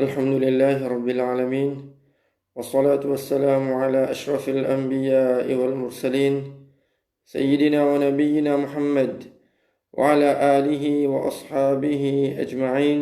الحمد لله رب العالمين والصلاة والسلام على أشرف الأنبياء والمرسلين سيدنا ونبينا محمد وعلى آله وأصحابه أجمعين.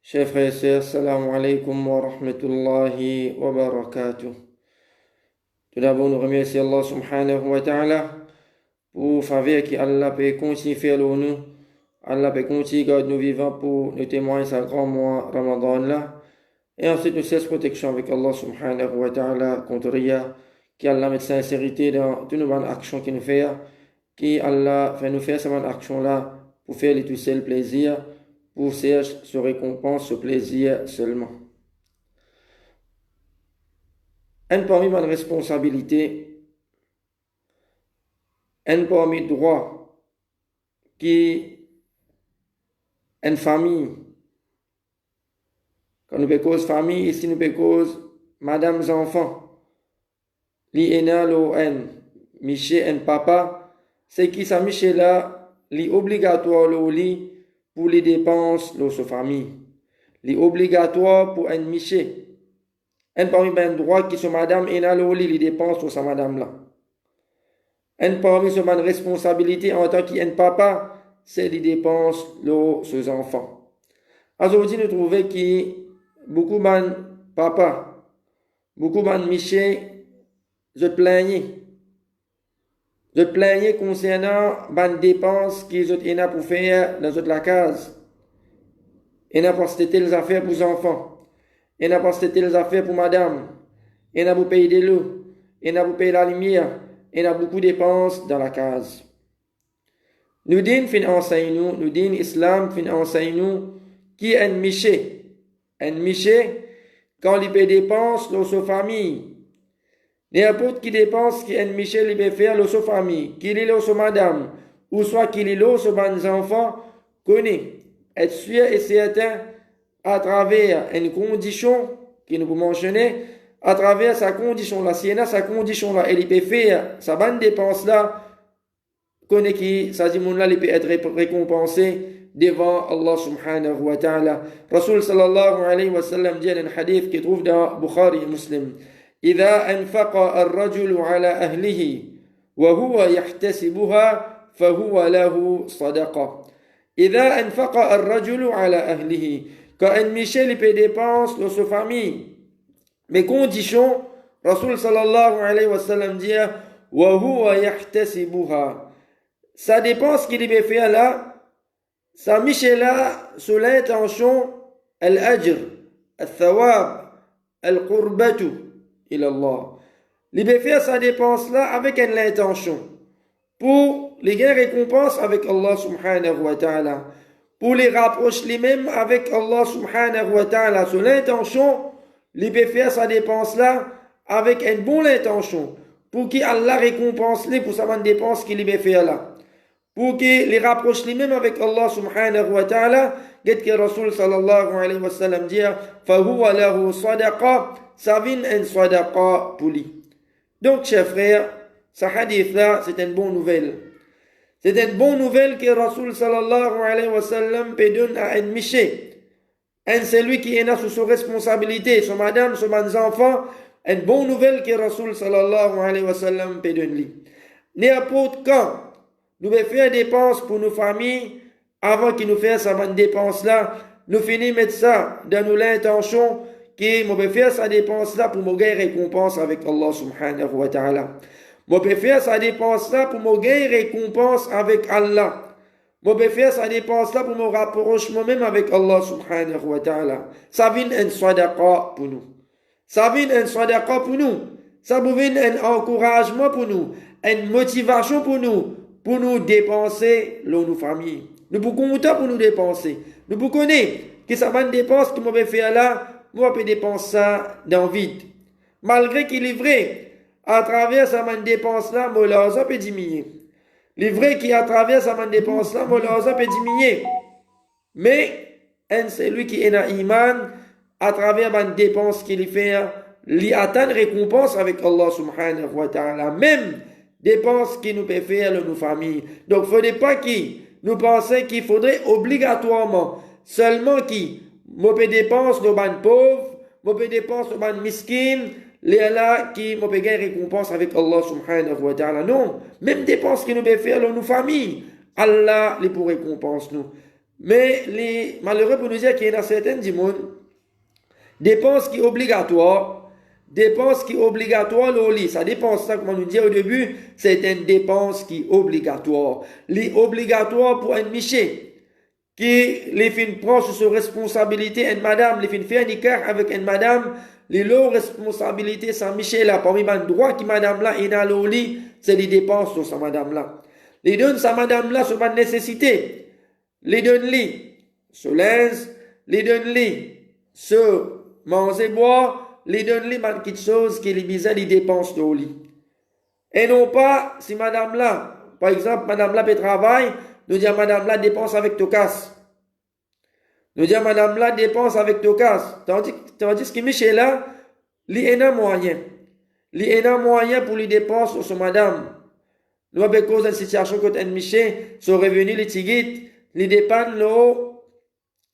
Chers frères et sœurs, salam alaikum wa rahmatullahi wa barakatuh. Tout d'abord, nous remercions Allah subhanahu wa ta'ala pour faveur qu'Allah peut continuer faire nous. Allah peut continuer garder nous vivants pour nous témoigner sa grand mois Ramadan là. Et ensuite, nous cessons protection avec Allah subhanahu wa ta'ala contre Ria. Qu'Allah mette sincérité dans toutes nos bonnes actions qu'il nous fait. Qu'Allah fait nous faire ces bonnes actions là pour faire les tout seul plaisir, pour chercher ce récompense, ce plaisir seulement. Un parmi mes responsabilités, un parmi les droits qui une famille, quand nous parlons famille, ici nous parlons madame enfants, li ena lo en, Michel en papa, c'est qui ça Michel là, li obligatoire lo li pour les dépenses de sa famille. Li obligatoire pour un Michel. Un parmi ben droit qui sont madame ena lo li les dépenses de sa madame là. Un parmi son ben responsabilité en tant qu'un papa, c'est les dépenses de ses enfants. Aujourd'hui, nous trouvons que beaucoup de papa, beaucoup de Michel, se plaignent concernant les dépenses qu'ils ont pour faire dans la case. Ils n'ont pas telles affaires pour les enfants. Ils n'ont pas telles affaires pour madame. Ils n'ont pas payer de l'eau. Ils n'ont pas payer la lumière. Ils ont beaucoup de dépenses dans la case. Nous disons fin enseigne nous disons islam fin enseigne nous qui est un Michel. Un Michel, quand il paye dépenses dans sa famille. N'importe qui dépense qui est un Michel, il peut faire dans sa famille. Qu'il est là sa madame, ou soit qu'il est là ses enfants, connaît. Être sûr et certain à travers une condition qui nous mentionner, à travers sa condition là, si il a sa condition là, il peut faire sa bonne dépense là, connaît qui, ça dit mon là, il peut être récompensé devant Allah subhanahu wa ta'ala. Rasul sallallahu alayhi wa sallam dit un hadith qui trouve dans Bukhari et Muslim. إذا أنفق الرجل على أهله وهو يحتسبها فهو له صدقة. إذا أنفق الرجل على أهله. Quand un Michel peut dépenser dans sa famille, mais conditions, Rasul sallallahu alayhi wa sallam dit وهو يحتسبها. Sa dépense qu'il peut faire là, sa Michel là, sous l'intention, al-ajr, al-thawab, al-qurbatu. Allah. Il peut faire sa dépense là avec une intention pour les gagner récompense avec Allah subhanahu wa ta'ala, pour les rapprocher lui-même avec Allah subhanahu wa ta'ala. Sur l'intention, il peut faire sa dépense là avec une bonne intention pour qu'Allah récompense lui pour sa bonne dépense qu'il peut faire là, pour qu'il les rapproche lui-même avec Allah subhanahu wa ta'ala. Qu'est-ce que Rasul sallallahu alayhi wa sallam dit fahuwa lahu sadaqa. Ça vient un sadaqa pour lui. Donc, chers frères, ce hadith-là, c'est une bonne nouvelle. C'est une bonne nouvelle que Rasul sallallahu alayhi wa sallam peut donner à un Michel. Celui qui est là sous sa responsabilité, son madame, son enfant, une bonne nouvelle que Rasul sallallahu alayhi wa sallam peut donner. N'importe quand, nous devons faire des dépenses pour nos familles, avant qu'il nous fasse sa bonne dépense-là, nous finissons mettre ça dans nos intentions, qui me peut faire sa dépense là pour me gagner récompense avec Allah subhanahu wa ta'ala. Me peut faire sa dépense là pour me gagner récompense avec Allah. Me peut faire sa dépense là pour me rapprocher moi-même avec Allah subhanahu wa ta'ala. Ça vient un sadaqa pour nous. Ça vient un sadaqa pour nous. Ça vient un encouragement pour nous. Une motivation pour nous dépenser dans nos familles. Nous pouvons compter pour nous dépenser. Nous pouvons connaître que ça va une dépense que me peut faire là, moi, je peux dépenser ça dans le vide. Malgré qu'il est vrai, à travers sa main dépense là, mon l'argent peut diminuer. Il est vrai qu'à travers sa main dépense là, mon l'argent peut diminuer. Mais, c'est lui qui est dans l'iman, à travers la dépense qu'il fait, il atteint une récompense avec Allah subhanahu wa ta'ala. Même dépense qu'il nous peut faire dans nos familles. Donc, il ne faudrait pas nous penser qu'il faudrait obligatoirement seulement qui Moi peux dépenser nos ban pauvres, moi peux dépenser nos ban miskin, les là qui moi peux gagner récompense avec Allah subhanahu wa ta'ala. Non, même dépenses que nous pouvons faire dans nos familles, Allah les pour récompense nous. Mais les malheureux pour nous dire qu'il y a certaines du monde, dépenses qui obligatoires, le lit. Ça dépense, ça, comme on nous dit au début, c'est une dépense qui est obligatoire. Les obligatoire pour un miché qui les fin prend sur ses responsabilités, une madame, les fin fait un écart avec une madame, les lots responsabilités sans miché là, parmi les droits qui madame là, il a le lit, c'est les dépenses sur sa madame là. Les donne sa madame là sur ma nécessité. Les donne lit, se linge, les donne lit, se manger boire, les donne lit quelque chose qui les misère les dépenses au lit. Et non pas si madame là, par exemple, madame là peut travailler, nous disons madame là dépense avec ton casse. Nous disons madame là dépense avec ton casse. Tandis que Michel là, il a moyen. Il a moyen pour les dépenses sur madame. Nous avons cause d'une situation que Michel, son revenu, les tigit, les dépenses,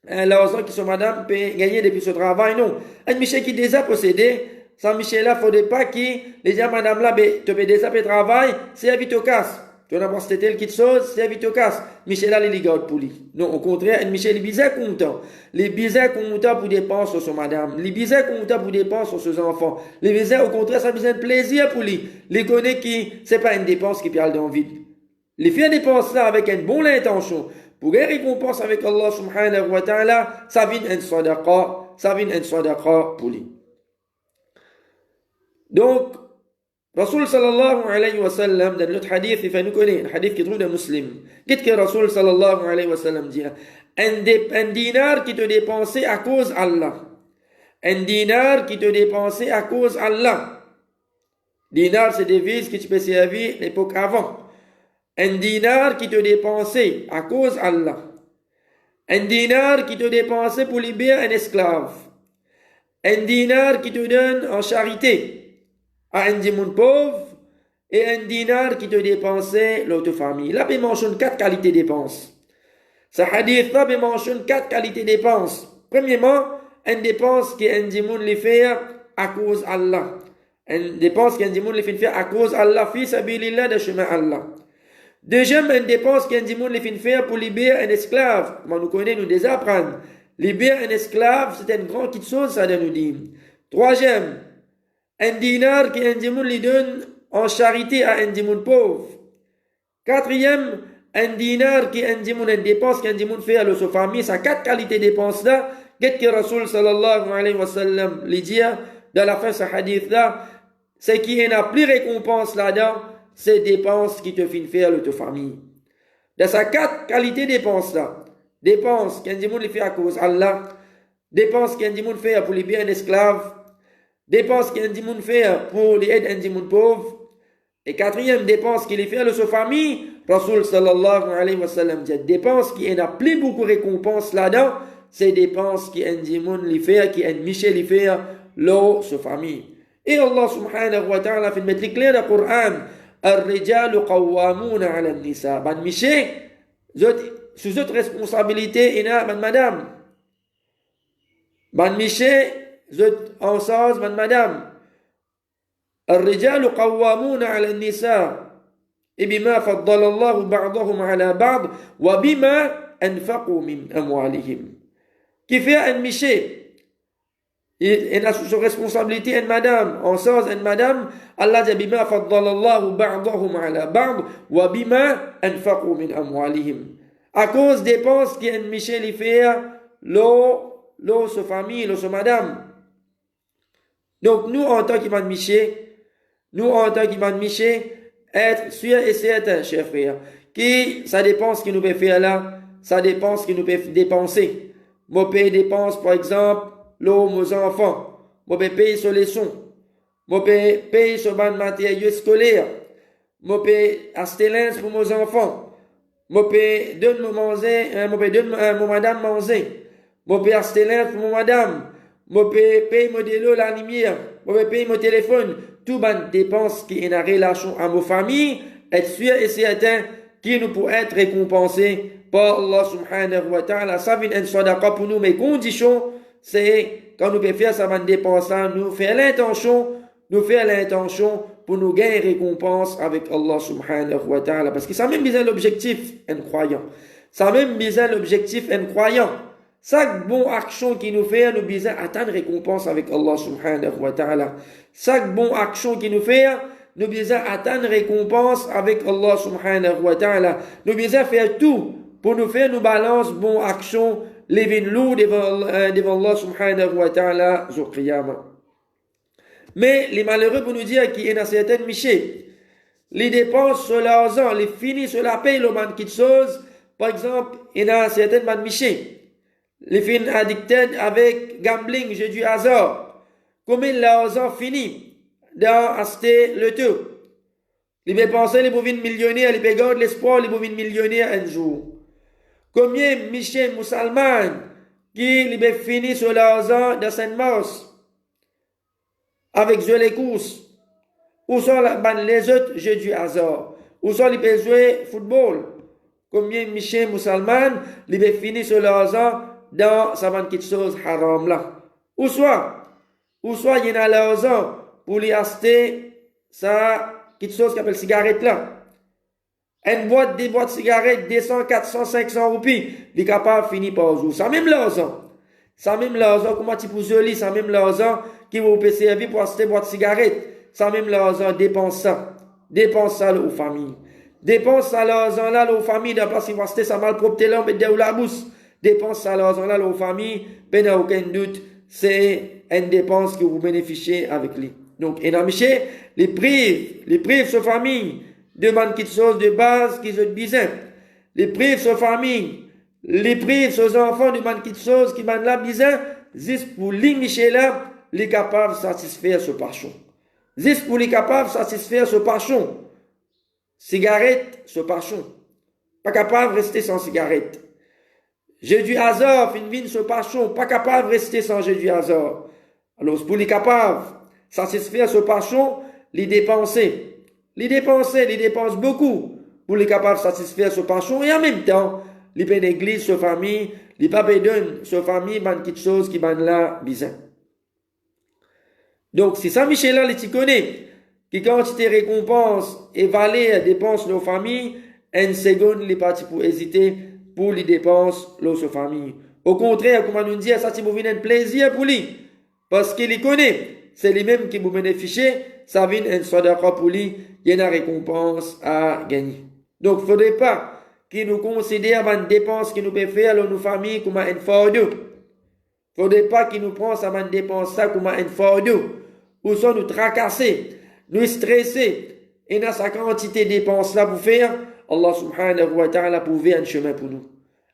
l'argent que son madame peut gagner depuis ce travail, non. Un Michel qui déjà possédé, sans Michel là, il ne faudrait pas qu'il, les gens madame là, tu peux déjà faire travail, c'est vite au casse. Tu as pensé tel quelque chose, c'est vite au casse. Michel là, il garde pour lui. Non, au contraire, Michel, il est bizarre content. Les bizarres content pour dépenser sur son madame. Les bizarres content pour dépenser sur ses enfants. Les bizarres, au contraire, ça a besoin de plaisir pour lui. Les connaît qui, c'est pas une dépense qui parle d'envie. Les faire dépenser là avec une bonne intention. Pour les récompenses avec Allah subhanahu wa ta'ala, ça vient un sadaqa pour lui. Donc, Rasul sallallahu alayhi wa sallam, dans notre hadith, il fait nous connaître, un hadith qui trouve de muslim. Qu'est-ce que Rasul sallallahu alayhi wa sallam dit? Un dinar qui te dépensait à cause Allah. Un dinar qui te dépensait à cause Allah. Dinar, c'est des devises que tu peux servir l'époque avant. Un dinar qui te dépensait à cause Allah. Un dinar qui te dépensait pour libérer un esclave. Un dinar qui te donne en charité à un dimanche pauvre et un dinar qui te dépensait l'autre famille. Là, il mentionne 4 qualités de dépenses. Ce hadith-là, il mentionne 4 qualités de dépenses. Premièrement, une dépense qui un dimanche les fait à cause Allah. Une dépense qui un dimanche les fait à cause Allah, fi sabilillah, de chemin Allah. Deuxième, une dépense qu'un dimanche les fait pour libérer un esclave. Comment nous connaissons, nous déjà apprendre. Libérer un esclave, c'est une grande chose, ça de nous dire. Troisième, un dinar qui un dimanche lui donne en charité à un dimanche pauvre. Quatrième, un dinar qui un dimanche une dépense qu'un dimanche fait à sa famille. Ça 4 qualités de dépenses là. Qu'est-ce que Rasul sallallahu alayhi wa sallam lui dit dans la fin de ce hadith là, c'est qu'il y a plus récompense là-dedans. C'est dépenses qui te font faire de ta famille. Dans ces 4 qualités de dépenses là, dépenses qu'un dimanche fait à cause Allah, dépenses qu'un dimanche fait pour libérer un esclave, dépenses qu'un dimanche fait pour les aider un dimanche pauvre, et quatrième dépense qu'il fait de sa famille, Rasul sallallahu alayhi wa sallam dit, dépenses qui n'a plus beaucoup de récompense là-dedans, c'est dépenses qui un dimanche fait, qui un Michel fait de sa famille. Et Allah subhanahu wa ta'ala fait mettre clair dans le Coran, الرجال قوامون على النساء. Ben Miché, sous votre responsabilité, il y a madame. Ben Miché, en sens, madame. الرجال قوامون على النساء بما فضل الله بعضهم على بعض وبما أنفقوا من أموالهم. Qui fait un Miché? Il a sous responsabilité une madame, en sens une madame, Allah dit bima faddalallahu ba'dahum ala ba'd wa bima anfaqu min amwalihim. À cause des dépenses qu'un Michel y fait, l'eau, sa famille, l'eau, sa madame. Donc nous en tant qu'imam Michel, être sûr et certain, chers frères, que ça dépense qui nous peut faire là, ça dépense qui nous peut dépenser. Moi paye dépense par exemple, l'eau, mes enfants, je peux payer sur les sons, je peux payer sur le matériel scolaire, je peux acheter linge pour mes enfants, je peux donner mon madame manger, je peux acheter linge pour mon madame, je peux payer mon délo, la lumière, je peux payer mon téléphone, tout les dépenses qui ont en relation à nos familles, être sûr et certain qui nous pourrait être récompensé par Allah subhanahu wa ta'ala. Ça vient une sadaqa pour nous, mais condition, c'est quand nous pouvons faire ça, va dépenser, nous faire l'intention pour nous gagner récompense avec Allah subhanahu wa ta'ala. Parce que ça même besoin l'objectif, un croyant. Ça même besoin l'objectif, un croyant. Chaque bonne action qui nous fait, nous besoin atteindre récompense avec Allah subhanahu wa ta'ala. Chaque bonne action qui nous fait, nous besoin atteindre récompense avec Allah subhanahu wa ta'ala. Nous besoin faire tout pour nous faire nous balance bonne action, les vins devant Allah subhanahu wa ta'ala, jour qiyamah. Mais les malheureux pour nous dire qu'il y a une certaine miché. Les dépenses sur l'argent, les finis sur la paye, le man qui chose. Par exemple, il y a une certaine man miché. Les fins addictés avec gambling, jeu du hasard. Combien l'argent fini dans acheter le tout. Il peut penser les bovines millionnaires, il peut garder l'espoir les bovines millionnaires un jour. Combien miché musulmans qui il peut finir sur l'argent dans Saint-Mars avec jouer les courses, ou sont les autres jeux du hasard, ou sont les peut jouer football. Combien Michel musulman, les peut finir sur l'argent dans sa quelque chose haram là. Ou soit il y en a l'argent pour les acheter ça quelque chose qui appelle cigarette là. Une boîte, des boîtes de cigarettes, 200, 400, 500 roupies, il est capable de finir par jour. Ça même l'argent. Ça même l'argent, comment tu peux joli, ça même l'argent qui vous peut servir pour acheter boîte de cigarettes. Ça même l'argent, dépense ça. Dépense ça aux familles. Dépense ça l'argent là aux familles, de place vous acheter ça mal propre là, mettre dans la bouche. Dépense ça l'argent là aux familles, ben aucun doute, c'est une dépense que vous bénéficiez avec lui. Donc, et miché, les prives sur famille, demandent quelque chose de base qu'ils ont besoin. Les prives sur famille, les prives sur enfants demandent quelque chose qui demandent la besoin, juste pour limiter là, les capables de satisfaire ce passion. Juste pour les capables de satisfaire ce passion. Cigarette, ce passion. Pas capable de rester sans cigarette. Jeu du hasard, fin vine ce passion. Pas capable de rester sans jeu du hasard. Alors, pour les capables de satisfaire ce passion, les dépenser. Les dépenses beaucoup pour les capables de satisfaire ce passion et en même temps, les peines d'église, ce famille, les papes donnent ce famille, ban quelque chose qui ban là, bizarre. Donc, c'est ça, Michel, là, les connais, qui quantité récompense et valeur dépense nos familles, une seconde, les partis pour hésiter pour les dépenses, nos famille. Au contraire, comme on nous dit, ça, c'est pour venir un plaisir pour lui, parce qu'il les connaît. C'est lui-même qui vous bénéficie, ça vient un sadaqa pour lui, il y a une récompense à gagner. Donc, il ne faudrait pas qu'il nous considère une dépense qu'il nous peut faire dans nos familles comme un fardeau. Il ne faudrait pas qu'il nous prenne ça une dépense ça comme un fardeau. Ou soit nous tracasser, nous stresser, et dans sa quantité de dépenses là pour faire, Allah subhanahu wa ta'ala pour ouvrir un chemin pour nous.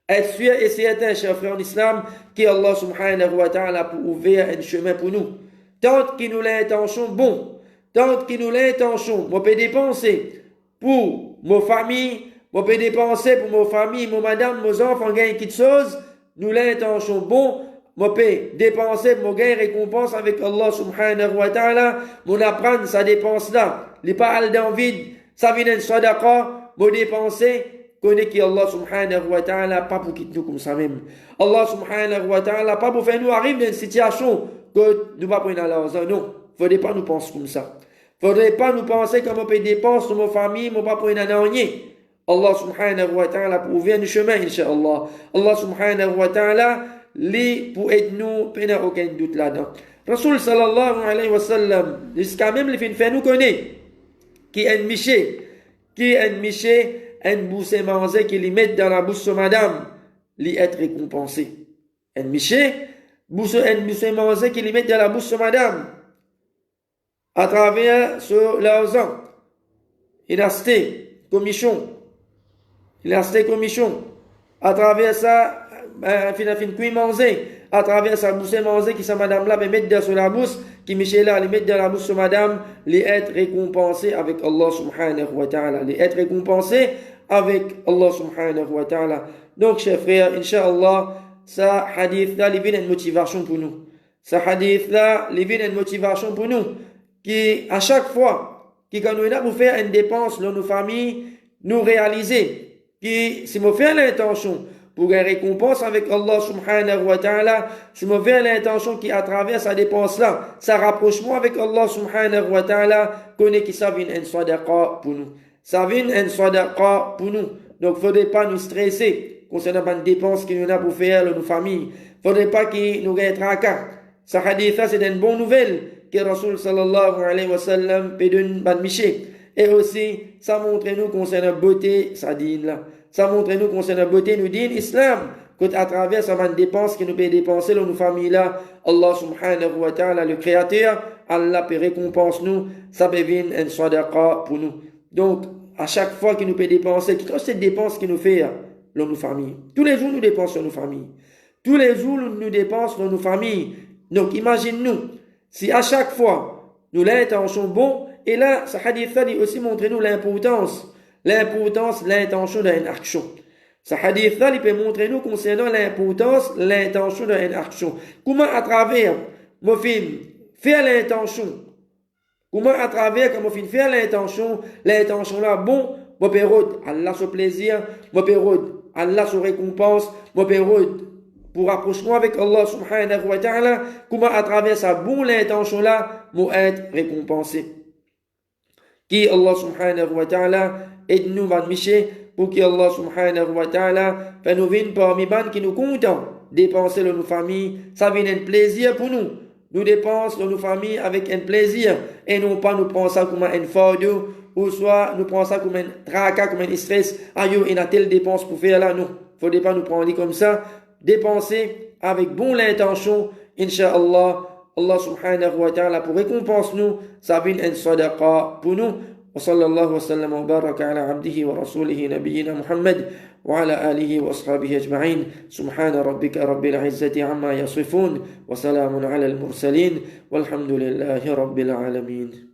Être sûr et certain, chers frères en islam, qu'Allah subhanahu wa ta'ala pour ouvrir un chemin pour nous. Tant qu'il nous l'intention bon, tant qu'il nous l'intention, moi peux dépenser pour nos familles, moi peux dépenser pour nos familles, mon madame, mes enfants gagnent quelque chose, nous l'intention bon, moi peux dépenser pour gagner récompense avec Allah subhanahu wa ta'ala, mon apprendre sa dépense là, les paroles dans vide, ça vient d'un sadaqa, moi dépenser, connaît qu'Allah subhanahu wa ta'ala pas pour quitter nous comme ça même. Allah subhanahu wa ta'ala pas pour faire nous arriver dans une situation que nous ne pas prendre l'argent. Non, il ne faudrait pas nous penser comme ça. Il ne faudrait pas nous penser comme on peut dépenser sur nos familles, on ne pas prendre rien. Allah subhanahu wa ta'ala pour ouvrir un chemin, incha'Allah. Allah subhanahu wa ta'ala, lui, pour aider nous, il n'y a aucun doute là-dedans. Rasul sallallahu alayhi wa sallam, jusqu'à même les fins nous connaît, qui est un miché, un boussé manger qui lui met dans la bouche de madame, lui être récompensé. Un miché, un boussé manger qui lui met dans la bouche de madame, à travers sur l'argent. Il a acheté commission. À travers ça, fin cuit manger. À travers sa bouche manger qui sa madame là, mettre dans sur la bouche, qui Michel là, mettre dans la bouche de madame, lui être récompensé avec Allah subhanahu wa ta'ala. Lui être récompensé avec Allah subhanahu wa ta'ala. Donc, chers frères, Inch'Allah, ça hadith là, il vient une motivation pour nous. Ça hadith là, il vient une motivation pour nous. Qui, à chaque fois, qui quand nous avons fait une dépense dans nos familles, nous réaliser qui, si je fais l'intention pour une récompense avec Allah subhanahu wa ta'ala, si je fais l'intention qui à travers sa dépense là, ça rapprochement avec Allah subhanahu wa ta'ala, connaît qui ça vient une sadaqa pour nous. Ça vient une sadaqa pour nous. Donc, faudrait pas nous stresser concernant les dépenses qu'il y a pour faire nos familles. Faudrait pas qu'il nous ait tracas. Ce hadith c'est une bonne nouvelle que Rasul sallallahu alayhi wa sallam peut donner ban miché. Et aussi, ça montre nous concernant la beauté, sa dîne là. Ça montre nous concernant la beauté, nous dîne islam. À travers ça van dépenses que nous peut dépenser dans nos familles là, Allah subhanahu wa ta'ala, le créateur, Allah peut récompenser nous, ça peut venir une sadaqa pour nous. Donc, à chaque fois qu'il nous peut dépenser, toutes ces dépenses qu'il nous fait dans nos familles. Tous les jours, nous dépensons dans nos familles. Tous les jours, nous dépensons dans nos familles. Donc, imagine-nous, si à chaque fois, nous l'intention bon, et là, ce hadith-là dit aussi montrer-nous l'importance, l'intention d'une action. Ce hadith-là, il peut montrer nous concernant l'importance, l'intention d'une action. Comment à travers, mon film, faire l'intention. Comment à travers, comme mon film, faire l'intention là, bon, mon pérode, Allah se plaisir, mon pérode, Allah se récompense, mon pérode, pour rapprochement avec Allah subhanahu wa ta'ala, comment à travers sa bonne intention là, mon être récompensé. Qui Allah subhanahu wa ta'ala aide-nous van miché pour que Allah subhanahu wa ta'ala fait nous venir parmi ban qui nous content dépenser dans nos familles, ça vient un plaisir pour nous. Nous dépensons dans nos familles avec un plaisir et non pas nous prendre ça comme un fardeau ou soit nous prendre ça comme un tracas, comme un stress. Aïe, il y a telle dépense pour faire là, non. Faut pas nous prendre comme ça. Dépenser avec bonne intention, Inch'Allah. Allah subhanahu wa ta'ala pour récompense nous, ça vient une sadaqa pour nous. وصلى الله وسلم وبارك على عبده ورسوله نبينا محمد وعلى آله وأصحابه أجمعين سبحان ربك رب العزة عما يصفون وسلام على المرسلين والحمد لله رب العالمين.